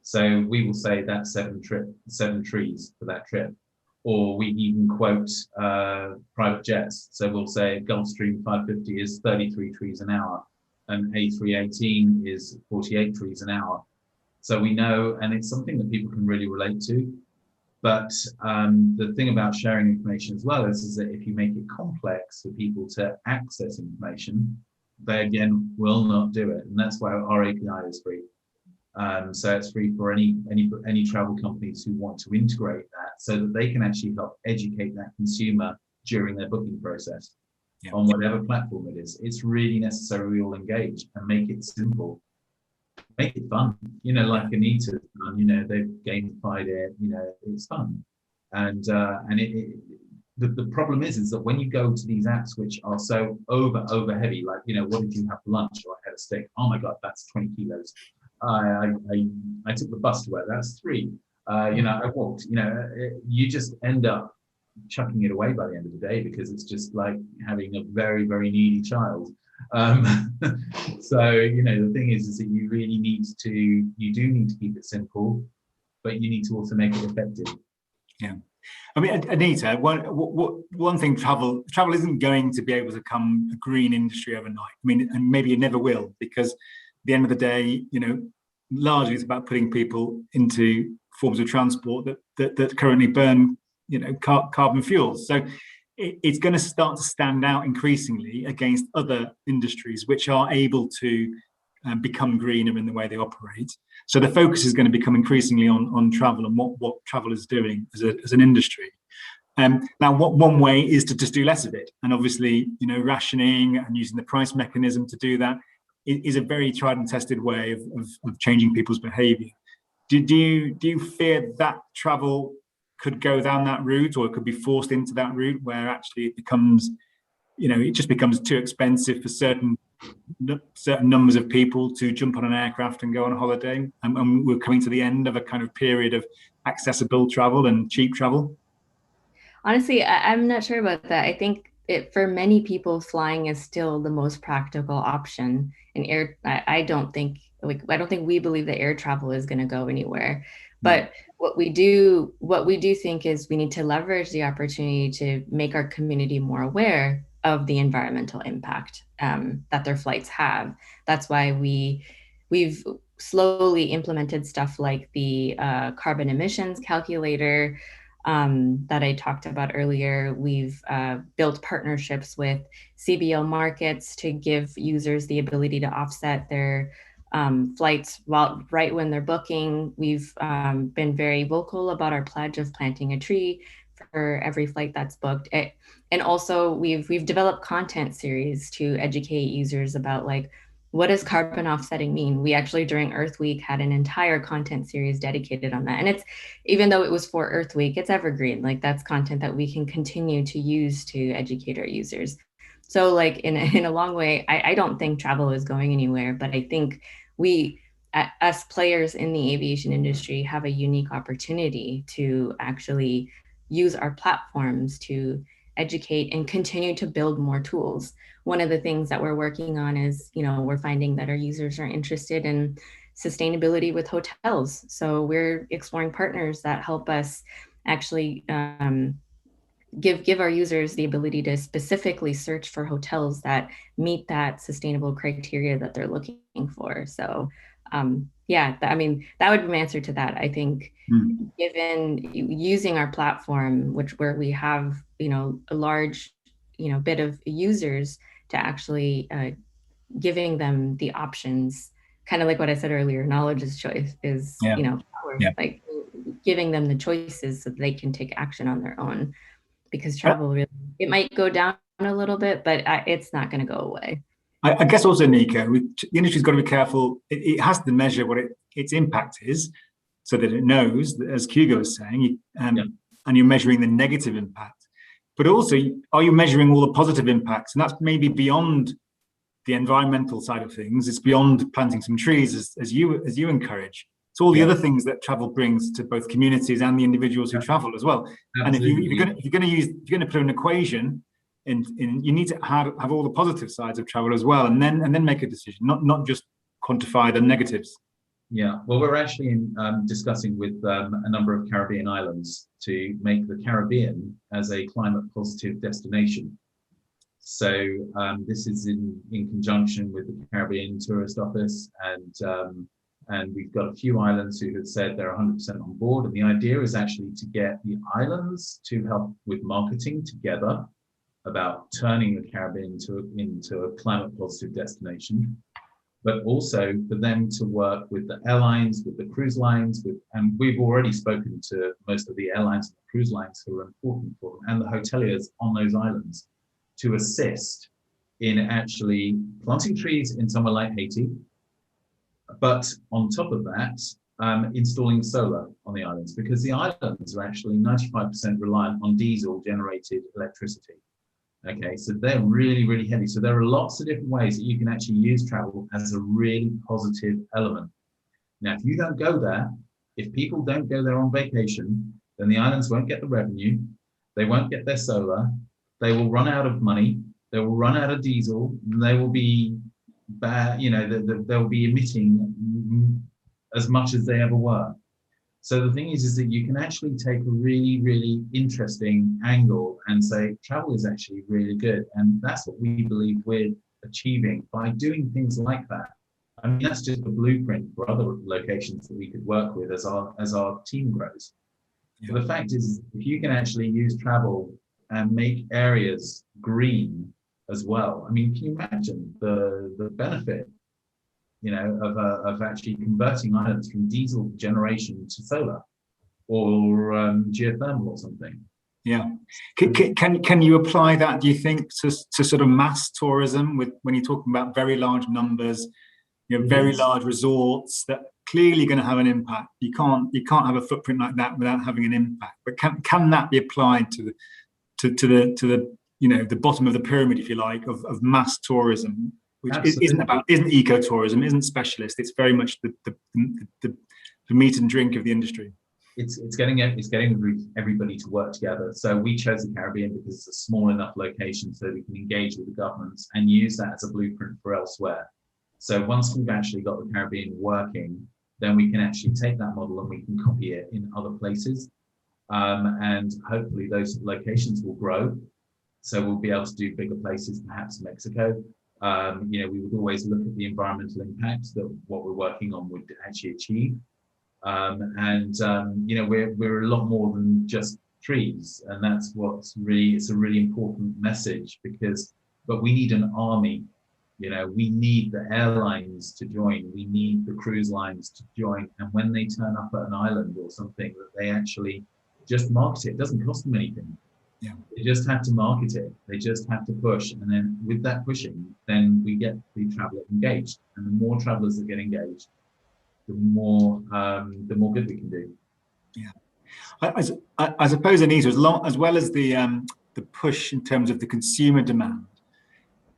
So we will say that's 7 trees for that trip. Or we even quote private jets. So we'll say Gulfstream 550 is 33 trees an hour, and A318 is 48 trees an hour. So we know, and it's something that people can really relate to. But the thing about sharing information as well is that if you make it complex for people to access information, they again will not do it. And that's why our API is free. So it's free for any travel companies who want to integrate that so that they can actually help educate that consumer during their booking process on whatever platform it is. It's really necessary we all engage and make it simple. Make it fun, like Anita's done, they've gamified it, it's fun. And the problem is that when you go to these apps which are so over heavy, like, what did you have for lunch? Or I had a steak. Oh my God, that's 20 kilos. I took the bus to work, that's 3. I walked, you just end up chucking it away by the end of the day because it's just like having a very, very needy child. So the thing is that you really need to keep it simple, but you need to also make it effective. Yeah, I mean, Anita, one thing, travel isn't going to be able to become a green industry overnight. I mean, and maybe it never will, because at the end of the day, largely it's about putting people into forms of transport that currently burn carbon fuels. So it's going to start to stand out increasingly against other industries which are able to become greener in the way they operate. So the focus is going to become increasingly on travel and what travel is doing as an industry. Now, one way is to just do less of it, and obviously, rationing and using the price mechanism to do that is a very tried and tested way of changing people's behaviour. Do you fear that travel could go down that route, or it could be forced into that route where actually it becomes, it just becomes too expensive for certain numbers of people to jump on an aircraft and go on a holiday, and we're coming to the end of a kind of period of accessible travel and cheap travel? Honestly, I'm not sure about that. I think for many people, flying is still the most practical option. And I don't think we believe that air travel is going to go anywhere. But what we do think is we need to leverage the opportunity to make our community more aware of the environmental impact that their flights have. That's why we've slowly implemented stuff like the carbon emissions calculator that I talked about earlier. We've built partnerships with CBO markets to give users the ability to offset their flights right when they're booking. We've been very vocal about our pledge of planting a tree for every flight that's booked. And also we've developed content series to educate users about what does carbon offsetting mean? We actually during Earth Week had an entire content series dedicated on that. And it's, even though it was for Earth Week, it's evergreen. That's content that we can continue to use to educate our users. So in a long way, I don't think travel is going anywhere, but I think we, as players in the aviation industry, have a unique opportunity to actually use our platforms to educate and continue to build more tools. One of the things that we're working on is, we're finding that our users are interested in sustainability with hotels. So we're exploring partners that help us actually give our users the ability to specifically search for hotels that meet that sustainable criteria that they're looking for. So that would be my answer to that. I think given using our platform, where we have, a large, bit of users, to actually giving them the options, kind of like what I said earlier, knowledge is choice, is, power. Giving them the choices so they can take action on their own, because travel really, it might go down a little bit, but it's not going to go away. I guess also, Nico, the industry's got to be careful. It has to measure what its impact is, so that it knows, as Hugo was saying, and you're measuring the negative impact. But also, are you measuring all the positive impacts? And that's maybe beyond the environmental side of things. It's beyond planting some trees, as you encourage. It's all the other things that travel brings to both communities and the individuals who travel as well. Absolutely. And if you're going to put an equation in, you need to have all the positive sides of travel as well, and then make a decision, not just quantify the negatives. Yeah, well, we're actually discussing with a number of Caribbean islands to make the Caribbean as a climate positive destination. So this is in conjunction with the Caribbean Tourist Office, and we've got a few islands who have said they're 100% on board. And the idea is actually to get the islands to help with marketing together about turning the Caribbean into a climate positive destination, but also for them to work with the airlines, with the cruise lines, and we've already spoken to most of the airlines and the cruise lines who are important for them, and the hoteliers on those islands, to assist in actually planting trees in somewhere like Haiti, but on top of that, installing solar on the islands, because the islands are actually 95% reliant on diesel generated electricity. Okay, so they're really, really heavy. So there are lots of different ways that you can actually use travel as a really positive element. Now, if you don't go there, if people don't go there on vacation, then the islands won't get the revenue. They won't get their solar. They will run out of money. They will run out of diesel. And they will be bad, they'll be emitting as much as they ever were. So the thing is that you can actually take a really, really interesting angle and say travel is actually really good. And that's what we believe we're achieving by doing things like that. I mean, that's just a blueprint for other locations that we could work with as our team grows. Yeah. But the fact is, if you can actually use travel and make areas green as well, I mean, can you imagine the benefit, of actually converting islands from diesel generation to solar or geothermal or something? Yeah. Can you apply that, do you think, to sort of mass tourism, when you're talking about very large numbers, very large resorts that clearly going to have an impact. You can't have a footprint like that without having an impact. But can that be applied to the the bottom of the pyramid, if you like, of mass tourism, which isn't ecotourism, isn't specialist. It's very much the meat and drink of the industry. It's getting everybody to work together. So we chose the Caribbean because it's a small enough location so we can engage with the governments and use that as a blueprint for elsewhere. So once we've actually got the Caribbean working, then we can actually take that model and we can copy it in other places. And hopefully those locations will grow. So we'll be able to do bigger places, perhaps Mexico. We would always look at the environmental impact that what we're working on would actually achieve. We're a lot more than just trees, and that's it's a really important message but we need an army. We need the airlines to join, we need the cruise lines to join, and when they turn up at an island or something, that they actually just market it. It doesn't cost them anything. Yeah. They just have to market it. They just have to push, and then with that pushing, then we get the traveller engaged, and the more travellers that get engaged, the more good we can do. Yeah, I suppose, Anita, as well as the push in terms of the consumer demand,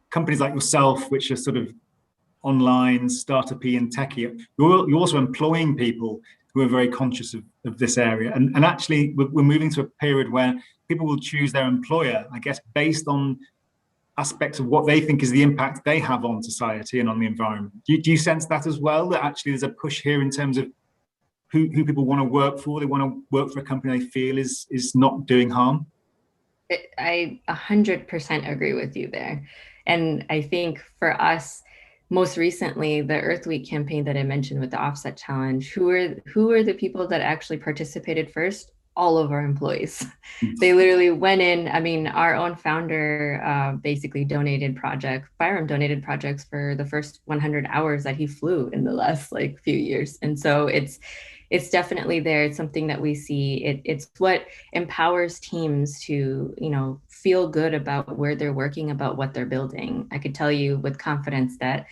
companies like yourself, which are sort of online, startup-y and techy, you're also employing people who are very conscious of this area. And actually, we're moving to a period where people will choose their employer, I guess, based on aspects of what they think is the impact they have on society and on the environment. Do you sense that as well, that actually there's a push here in terms of who people want to work for? They want to work for a company they feel is not doing harm? I 100% agree with you there. And I think for us, most recently, the Earth Week campaign that I mentioned with the Offset Challenge, who are the people that actually participated first? All of our employees. They literally went in. I mean, our own founder basically Byram donated projects for the first 100 hours that he flew in the last few years. And so it's definitely there. It's something that we see. It's what empowers teams to, feel good about where they're working, about what they're building. I could tell you with confidence that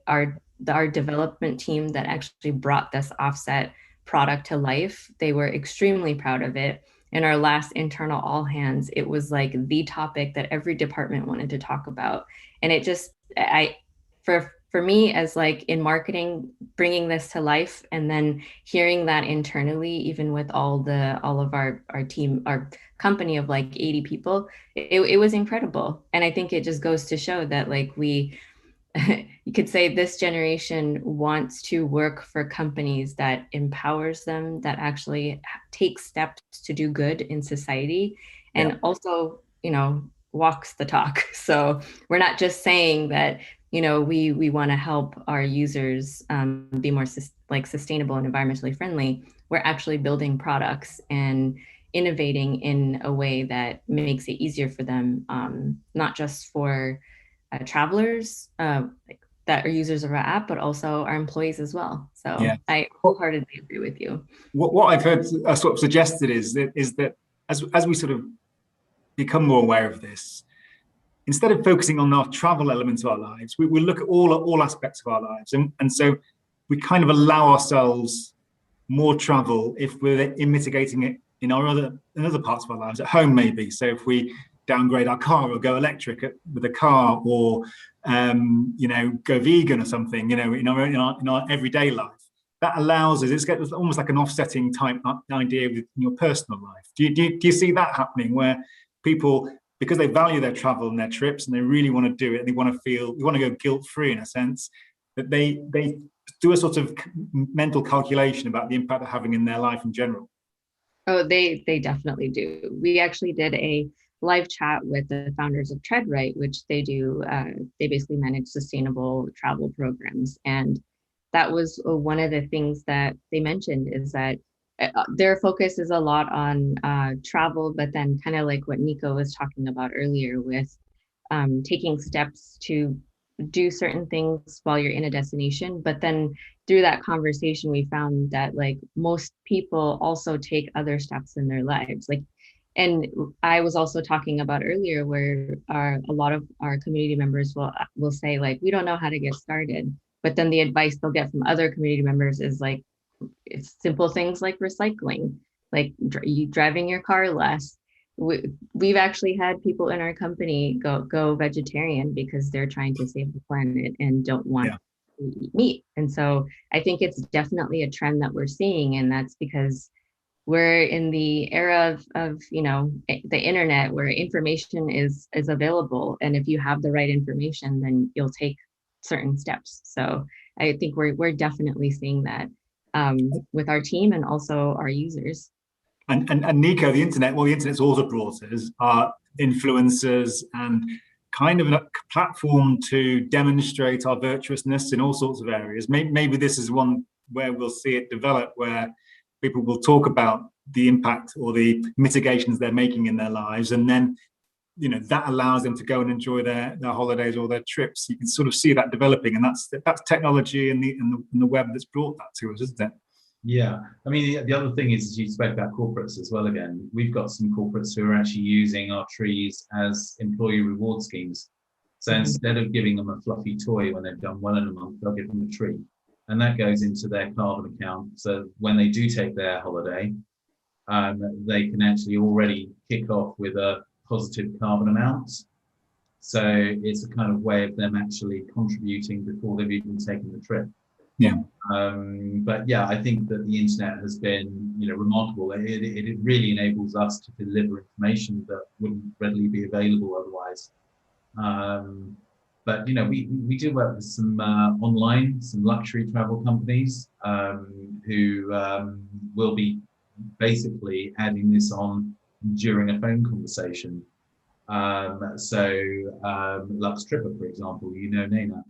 our development team that actually brought this offset product to life, they were extremely proud of it. In our last internal all hands, it was like the topic that every department wanted to talk about. And it just, for me as in marketing, bringing this to life and then hearing that internally, even with all of our team, our company of 80 people, it was incredible. And I think it just goes to show that you could say this generation wants to work for companies that empowers them, that actually take steps to do good in society, and also, walks the talk. So we're not just saying that, we want to help our users be more sustainable and environmentally friendly. We're actually building products and innovating in a way that makes it easier for them, not just for travelers that are users of our app, but also our employees as well. So I wholeheartedly agree with you. What I've heard sort of suggested is that as we sort of become more aware of this, instead of focusing on our travel elements of our lives, we look at all aspects of our lives, and so we kind of allow ourselves more travel if we're mitigating it in other parts of our lives, at home maybe. So if we downgrade our car or go electric with a car, or go vegan or something, in our everyday life, that allows us. It's almost like an offsetting type idea in your personal life. Do you see that happening, where people, because they value their travel and their trips and they really want to do it, and they want to go guilt-free in a sense, that they do a sort of mental calculation about the impact they're having in their life in general? Oh, they definitely do. We actually did a live chat with the founders of TreadRight, which they do. They basically manage sustainable travel programs. And that was one of the things that they mentioned, is that their focus is a lot on travel, but then kind of like what Nico was talking about earlier with taking steps to do certain things while you're in a destination. But then through that conversation, we found that most people also take other steps in their lives. And I was also talking about earlier where a lot of our community members will say we don't know how to get started. But then the advice they'll get from other community members is like, it's simple things like recycling, like you driving your car less. We've actually had people in our company go vegetarian because they're trying to save the planet and don't want to eat meat. And so I think it's definitely a trend that we're seeing, and that's because we're in the era of the internet where information is available, and if you have the right information, then you'll take certain steps. So I think we're definitely seeing that with our team and also our users. And Nico, the internet's also brought us are influencers and kind of a platform to demonstrate our virtuousness in all sorts of areas. Maybe this is one where we'll see it develop, where people will talk about the impact or the mitigations they're making in their lives, and then that allows them to go and enjoy their holidays or their trips. You can sort of see that developing, and that's technology and the web that's brought that to us, isn't it? Yeah, I mean, the other thing is you spoke about corporates as well. Again, we've got some corporates who are actually using our trees as employee reward schemes. So instead of giving them a fluffy toy when they've done well in a month, they'll give them a tree, and that goes into their carbon account. So when they do take their holiday, they can actually already kick off with a positive carbon amount. So it's a kind of way of them actually contributing before they've even taken the trip. Yeah. But yeah, I think that the internet has been, remarkable. It really enables us to deliver information that wouldn't readily be available otherwise. But we do work with some some luxury travel companies who will be basically adding this on during a phone conversation. So Lux Tripper, for example, Nena.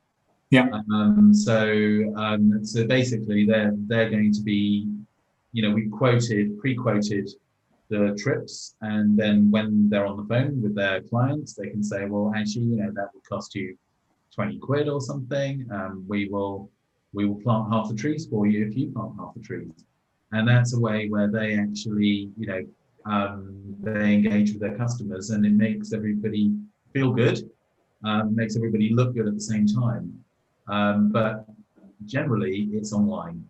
Yeah. So basically, they're going to be, we pre-quoted the trips, and then when they're on the phone with their clients, they can say, well, actually, that would cost you 20 quid or something. We will plant half the trees for you if you plant half the trees, and that's a way where they actually, they engage with their customers, and it makes everybody feel good, makes everybody look good at the same time. But generally, it's online.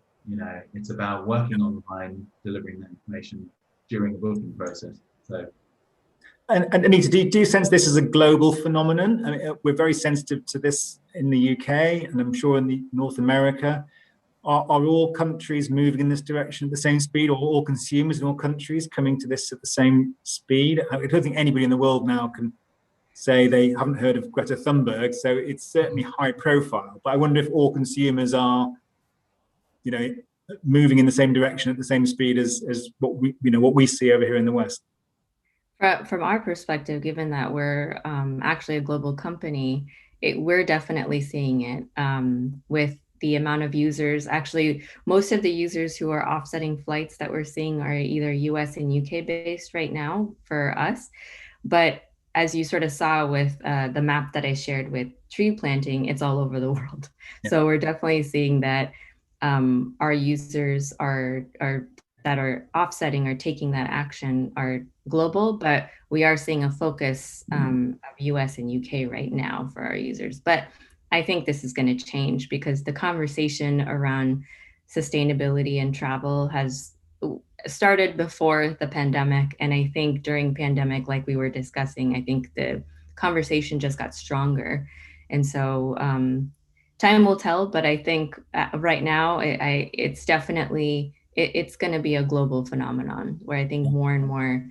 It's about working online, delivering that information during the booking process. So, and Anita, do you sense this as a global phenomenon? I mean, we're very sensitive to this in the UK, and I'm sure in North America. Are all countries moving in this direction at the same speed, or all consumers in all countries coming to this at the same speed? I don't think anybody in the world now can say they haven't heard of Greta Thunberg, so it's certainly high profile. But I wonder if all consumers are, moving in the same direction at the same speed as what we see over here in the West. From our perspective, given that we're actually a global company, we're definitely seeing it with the amount of users. Actually, most of the users who are offsetting flights that we're seeing are either US and UK based right now for us. But as you sort of saw with the map that I shared with tree planting, it's all over the world. Yeah. So we're definitely seeing that our users that are offsetting or taking that action are global, but we are seeing a focus of US and UK right now for our users. But I think this is going to change because the conversation around sustainability and travel has started before the pandemic. And I think during pandemic, like we were discussing, I think the conversation just got stronger. And so time will tell, but I think right now it's definitely, it's going to be a global phenomenon where I think more and more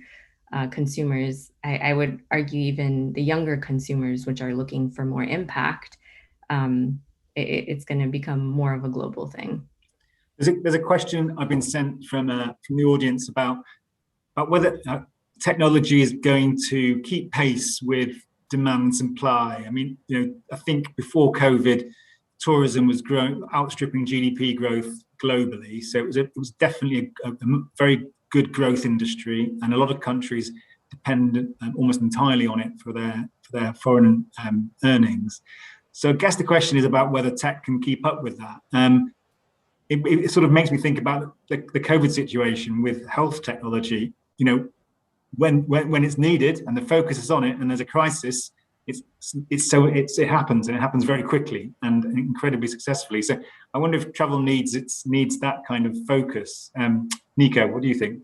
consumers, I would argue even the younger consumers, which are looking for more impact, it's going to become more of a global thing. There's a question I've been sent from the audience about whether technology is going to keep pace with demand and supply. I mean, I think before COVID, tourism was growing, outstripping GDP growth globally. So it was definitely a very good growth industry, and a lot of countries depend almost entirely on it for their foreign earnings. So I guess the question is about whether tech can keep up with that. It sort of makes me think about the COVID situation with health technology. When it's needed and the focus is on it, and there's a crisis, it happens, and it happens very quickly and incredibly successfully. So I wonder if travel needs that kind of focus. Nico, what do you think?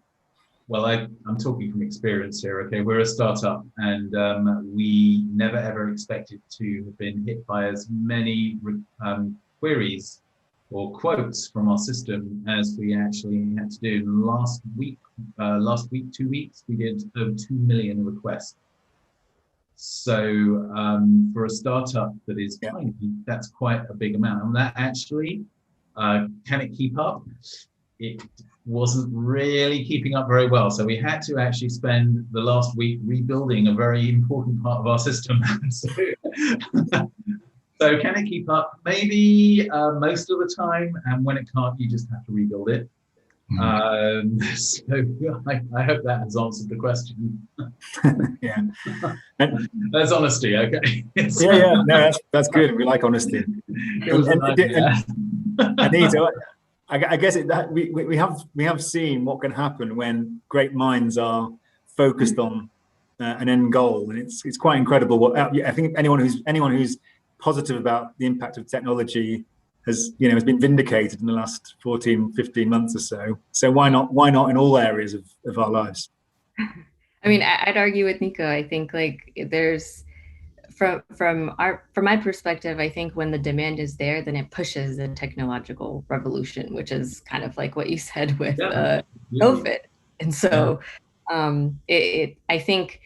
Well, I'm talking from experience here. Okay, we're a startup, and we never ever expected to have been hit by as many queries or quotes from our system as we actually had to do. Last week, 2 weeks, we did over 2 million requests. So for a startup that is tiny, that's quite a big amount. And that actually, can it keep up? It wasn't really keeping up very well. So we had to actually spend the last week rebuilding a very important part of our system. So can it keep up? Maybe most of the time. And when it can't, you just have to rebuild it. So I hope that has answered the question. Yeah, There's honesty. Okay. No, that's good. We like honesty. Anita, I guess we have seen what can happen when great minds are focused on an end goal, and it's quite incredible. I think anyone who's positive about the impact of technology has been vindicated in the last 14, 15 months or so. So why not in all areas of our lives? I mean, I'd argue with Nico. I think like there's from my perspective, I think when the demand is there, then it pushes the technological revolution, which is kind of like what you said with COVID. And so I think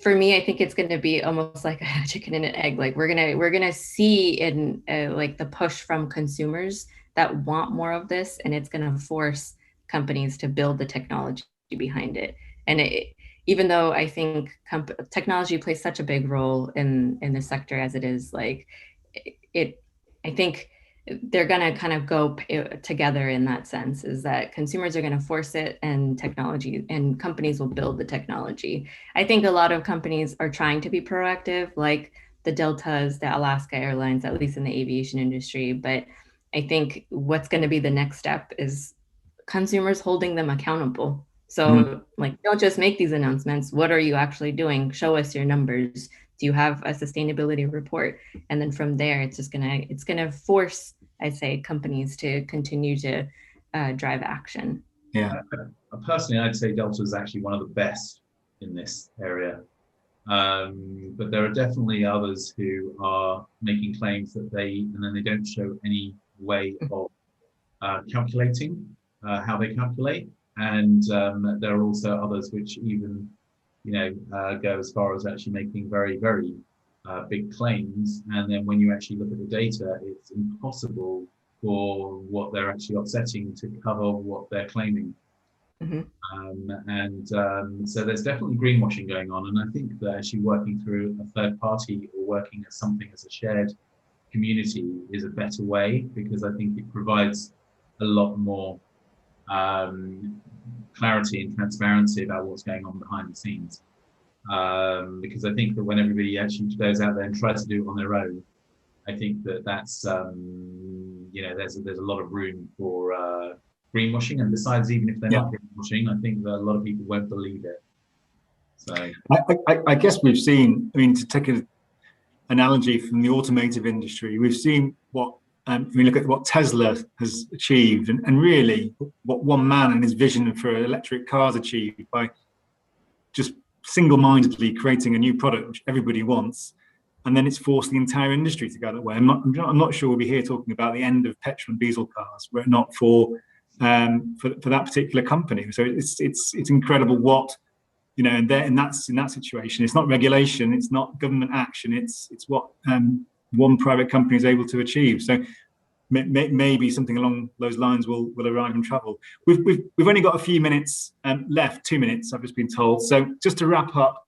for me, I think it's going to be almost like a chicken and an egg. Like we're gonna see in like the push from consumers that want more of this, and it's going to force companies to build the technology behind it. And even though I think technology plays such a big role in the sector as it is, like I think they're going to kind of go together in that sense, is that consumers are going to force it and technology and companies will build the technology. I think a lot of companies are trying to be proactive, like the Deltas, the Alaska Airlines, at least in the aviation industry. But I think what's going to be the next step is consumers holding them accountable. So like, don't just make these announcements. What are you actually doing? Show us your numbers. Do you have a sustainability report? And then from there, it's gonna force, I'd say, companies to continue to drive action. Yeah. Personally, I'd say Delta is actually one of the best in this area. But there are definitely others who are making claims that and then they don't show any way of calculating how they calculate. And there are also others which even, go as far as actually making very, very big claims. And then when you actually look at the data, it's impossible for what they're actually offsetting to cover what they're claiming. So there's definitely greenwashing going on. And I think that actually working through a third party or working as something as a shared community is a better way, because I think it provides a lot more clarity and transparency about what's going on behind the scenes. Because I think that when everybody actually goes out there and tries to do it on their own, I think that's there's a lot of room for greenwashing. And besides, even if they're not greenwashing, I think that a lot of people won't believe it. So I guess we've seen, to take an analogy from the automotive industry, we've seen what we look at what Tesla has achieved, and really what one man and his vision for electric cars achieved by just single-mindedly creating a new product which everybody wants, and then it's forced the entire industry to go that way. I'm not sure we'll be here talking about the end of petrol and diesel cars were it not for that particular company. So it's incredible what in that situation. It's not regulation, it's not government action. It's what one private company is able to achieve. So maybe something along those lines will arrive in travel. We've only got a few minutes left, 2 minutes, I've just been told. So just to wrap up,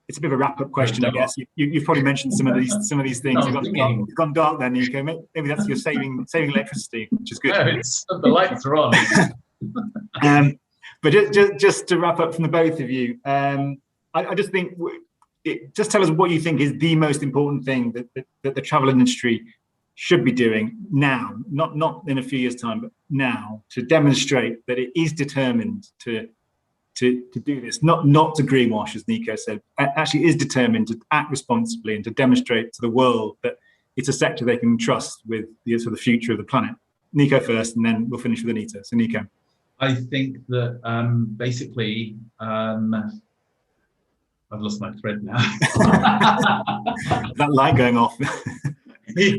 it's a bit of a wrap-up question, I guess. You've probably mentioned some of these things. It's gone dark then, Nico. Maybe that's your saving electricity, which is good. No, the lights are on. But just to wrap up from the both of you, I just think, just tell us what you think is the most important thing that the travel industry should be doing now, not in a few years' time, but now, to demonstrate that it is determined to to do this, not to greenwash, as Nico said, actually is determined to act responsibly and to demonstrate to the world that it's a sector they can trust with the sort of future of the planet. Nico first, and then we'll finish with Anita. So Nico. I think that basically, I've lost my thread now. That light going off. Yeah.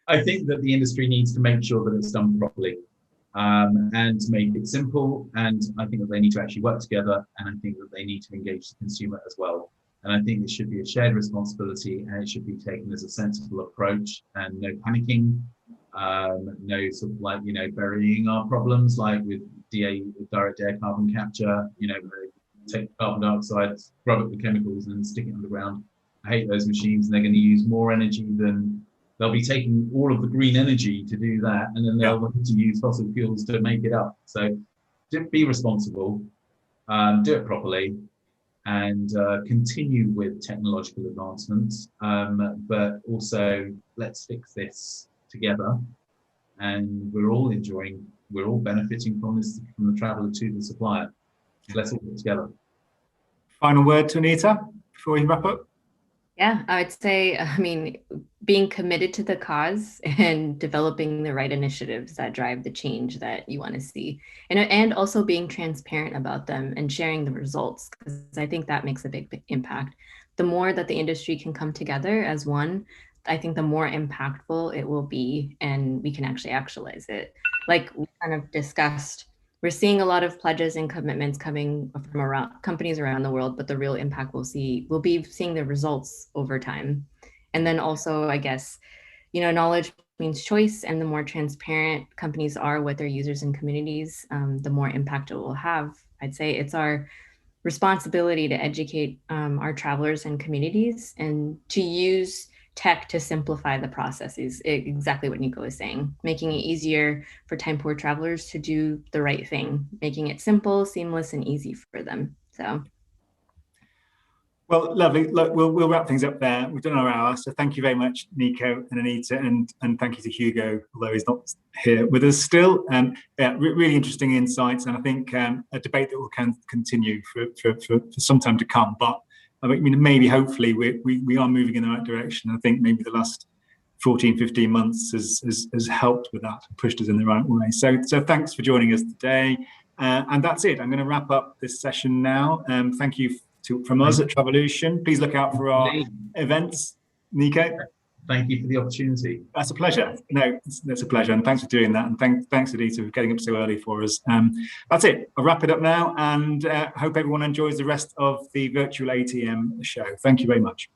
I think that the industry needs to make sure that it's done properly and make it simple. And I think that they need to actually work together. And I think that they need to engage the consumer as well. And I think it should be a shared responsibility, and it should be taken as a sensible approach, and no panicking, no sort of like, burying our problems like with direct air carbon capture, take carbon dioxide, scrub it with chemicals and stick it underground. I hate those machines, and they're going to use more energy than they'll be taking all of the green energy to do that, and then they'll want to use fossil fuels to make it up. So be responsible, do it properly, and continue with technological advancements, but also let's fix this together. And we're all benefiting from this, from the traveller to the supplier. Let's all get together. Final word to Anita before we wrap up. Yeah, I'd say, being committed to the cause and developing the right initiatives that drive the change that you want to see, and also being transparent about them and sharing the results, because I think that makes a big impact. The more that the industry can come together as one, I think the more impactful it will be, and we can actually actualize it. Like we kind of discussed, we're seeing a lot of pledges and commitments coming from around companies around the world, but the real impact we'll be seeing the results over time. And then also, I guess, knowledge means choice, and the more transparent companies are with their users and communities, the more impact it will have. I'd say it's our responsibility to educate our travelers and communities, and to use tech to simplify the process is exactly what Nico is saying, making it easier for time-poor travelers to do the right thing, making it simple, seamless, and easy for them. So. Well, lovely. Look, we'll wrap things up there. We've done our hour, so thank you very much, Nico and Anita, and thank you to Hugo, although he's not here with us still. Really interesting insights, and I think a debate that will continue for some time to come. But I mean, maybe, hopefully, we are moving in the right direction. I think maybe the last 14, 15 months has helped with that, pushed us in the right way. So thanks for joining us today. And that's it. I'm going to wrap up this session now. Thank you from us at Travolution. Please look out for our events. Nico? Thank you for the opportunity. That's a pleasure. No, that's a pleasure. And thanks for doing that. And thanks, Anita, for getting up so early for us. That's it. I'll wrap it up now, and hope everyone enjoys the rest of the virtual ATM show. Thank you very much.